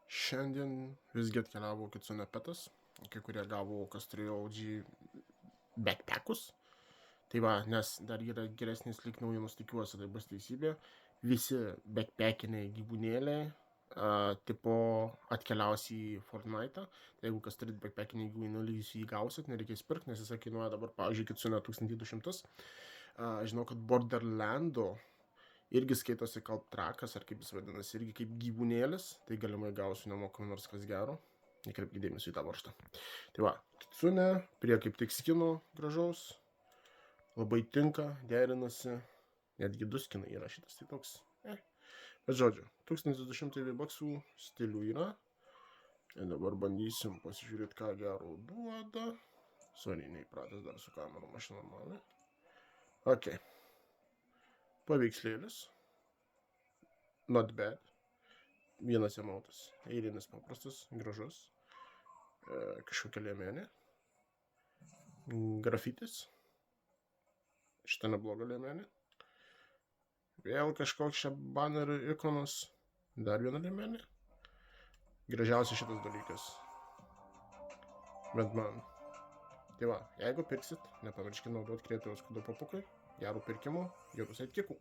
Šiandien visgi atkeliavo Kitsune Petas, kai kurie gavo, kas turėjo OG backpackus. Tai va, nes dar yra geresnis lyg naujienos, tikiuosi, tai bus teisybė. Visi backpackiniai gyvūnėliai tipo atkeliaus į Fortnite'ą. Tai jeigu kas turit backpackinį gyvūnėlį, jūs jį gausit, nereikės pirkti, nes jis kainuoja dabar, pavyzdžiui, Kitsune 1200. Žinau, kad Borderlando irgi skaitosi Kalptrakas, ar kaip jis vadinasi, irgi kaip gyvūnėlis, tai galimai gausiu nemokamai nors kas gero. Nekreipkite dėmesio į tą varžtą. Tai va, Kitsune, prie kaip tik skino gražaus, labai tinka, derinasi, netgi 2 skinai yra šitas, tai toks, Bet žodžiu, 1200 V-bucksų stilių yra. Ir dabar bandysim pasižiūrėti, ką gero duoda. Sorry, neįpratęs dar su kameru mašina normaliai. Ok. Paveikslėlis. Not bad. Vienas emautas. Eilinis paprastas, gražus. Kažkokia lėmenė. Grafitis. Šitą neblogą lėmenį. Vėl kažkoks čia banerių ikonas. Dar viena lėmenė. Gražiausias šitas dalykas. Bent man. Tai va, jeigu pirksit, nepamirškite naudoti kreatyvus kodų papukai. Gerų pirkimų, gerų saitkikų.